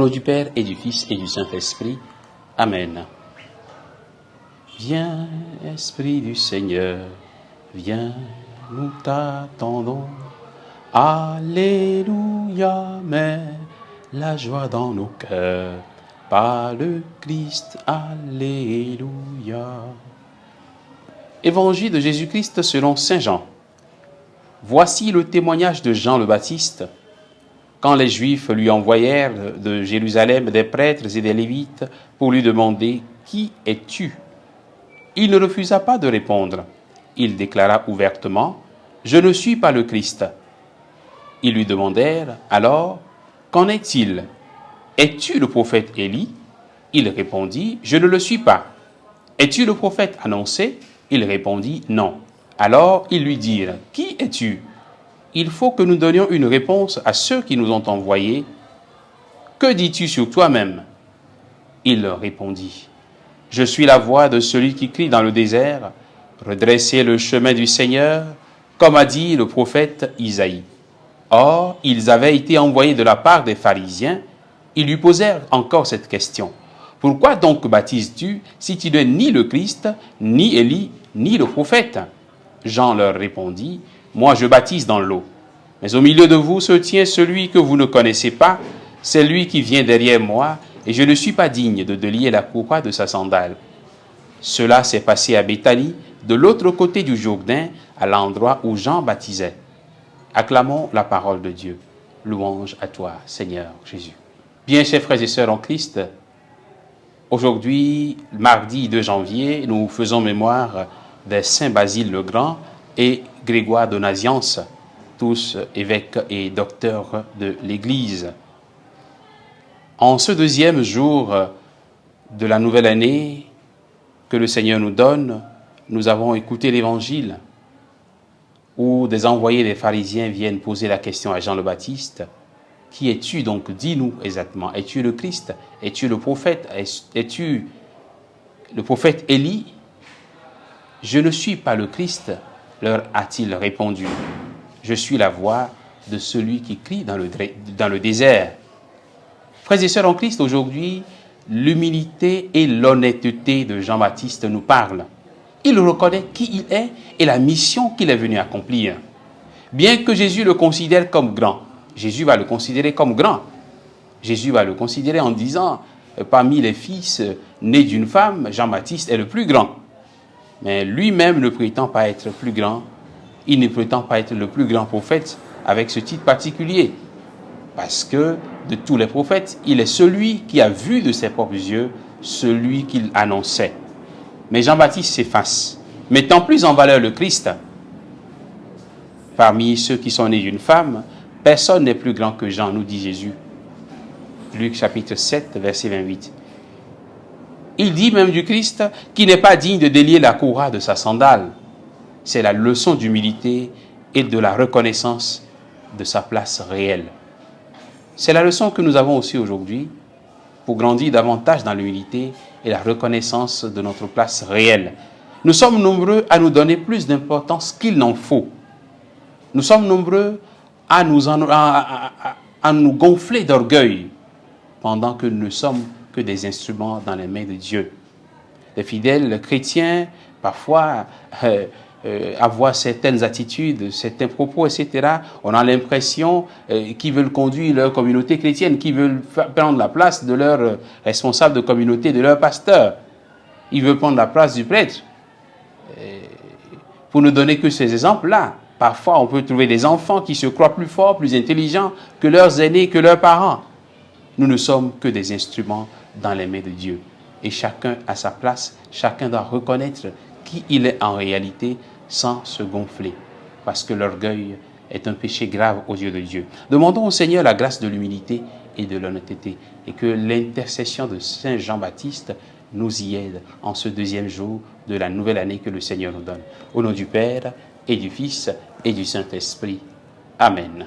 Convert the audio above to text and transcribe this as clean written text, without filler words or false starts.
nom du Père et du Fils et du Saint-Esprit. Amen. Viens, Esprit du Seigneur, viens, nous t'attendons. Alléluia, mets la joie dans nos cœurs. Par le Christ, alléluia. Évangile de Jésus-Christ selon saint Jean. Voici le témoignage de Jean le Baptiste. Quand les Juifs lui envoyèrent de Jérusalem des prêtres et des Lévites pour lui demander « Qui es-tu » il ne refusa pas de répondre. Il déclara ouvertement « Je ne suis pas le Christ ». Ils lui demandèrent alors « Qu'en est-il ? Es-tu le prophète Élie ?» Il répondit « Je ne le suis pas. » « Es-tu le prophète annoncé ?» Il répondit « Non. » Alors ils lui dirent « Qui es-tu » Il faut que nous donnions une réponse à ceux qui nous ont envoyés. « Que dis-tu sur toi-même » Il leur répondit « Je suis la voix de celui qui crie dans le désert, redressez le chemin du Seigneur, comme a dit le prophète Isaïe. » Or, ils avaient été envoyés de la part des pharisiens. Ils lui posèrent encore cette question. « Pourquoi donc baptises-tu si tu n'es ni le Christ, ni Élie, ni le prophète ?» Jean leur répondit, « Moi je baptise dans l'eau. Mais au milieu de vous se tient celui que vous ne connaissez pas, c'est lui qui vient derrière moi, et je ne suis pas digne de délier la courroie de sa sandale. » Cela s'est passé à Béthanie, de l'autre côté du Jourdain, à l'endroit où Jean baptisait. Acclamons la parole de Dieu. Louange à toi, Seigneur Jésus. Bien, chers frères et sœurs en Christ, aujourd'hui, mardi 2 janvier, nous faisons mémoire des saints Basile le Grand et Grégoire de Nazianze, tous évêques et docteurs de l'Église. En ce deuxième jour de la nouvelle année que le Seigneur nous donne, nous avons écouté l'Évangile où des envoyés des pharisiens viennent poser la question à Jean le Baptiste. « Qui es-tu donc? Dis-nous exactement. Es-tu le Christ? Es-tu le prophète? Es-tu le prophète Élie ?» « Je ne suis pas le Christ, leur a-t-il répondu. Je suis la voix de celui qui crie dans le désert. » Frères et sœurs en Christ, aujourd'hui, l'humilité et l'honnêteté de Jean-Baptiste nous parlent. Il reconnaît qui il est et la mission qu'il est venu accomplir. Bien que Jésus le considère comme grand, Jésus va le considérer comme grand. Jésus va le considérer en disant, parmi les fils nés d'une femme, Jean-Baptiste est le plus grand. Mais lui-même ne prétend pas être plus grand. Il ne prétend pas être le plus grand prophète avec ce titre particulier. Parce que de tous les prophètes, il est celui qui a vu de ses propres yeux celui qu'il annonçait. Mais Jean-Baptiste s'efface, mettant plus en valeur le Christ. Parmi ceux qui sont nés d'une femme, personne n'est plus grand que Jean, nous dit Jésus. Luc chapitre 7, verset 28. Il dit même du Christ qui n'est pas digne de délier la courroie de sa sandale. C'est la leçon d'humilité et de la reconnaissance de sa place réelle. C'est la leçon que nous avons aussi aujourd'hui pour grandir davantage dans l'humilité et la reconnaissance de notre place réelle. Nous sommes nombreux à nous donner plus d'importance qu'il n'en faut. Nous sommes nombreux à nous gonfler d'orgueil pendant que nous ne sommes que des instruments dans les mains de Dieu. Les fidèles chrétiens, parfois, avoir certaines attitudes, certains propos, etc., on a l'impression qu'ils veulent conduire leur communauté chrétienne, qu'ils veulent prendre la place de leur responsable de communauté, de leur pasteur. Ils veulent prendre la place du prêtre. Pour ne donner que ces exemples-là, parfois on peut trouver des enfants qui se croient plus forts, plus intelligents que leurs aînés, que leurs parents. Nous ne sommes que des instruments dans les mains de Dieu. Et chacun à sa place, chacun doit reconnaître qui il est en réalité sans se gonfler. Parce que l'orgueil est un péché grave aux yeux de Dieu. Demandons au Seigneur la grâce de l'humilité et de l'honnêteté. Et que l'intercession de Saint Jean-Baptiste nous y aide en ce deuxième jour de la nouvelle année que le Seigneur nous donne. Au nom du Père et du Fils et du Saint-Esprit. Amen.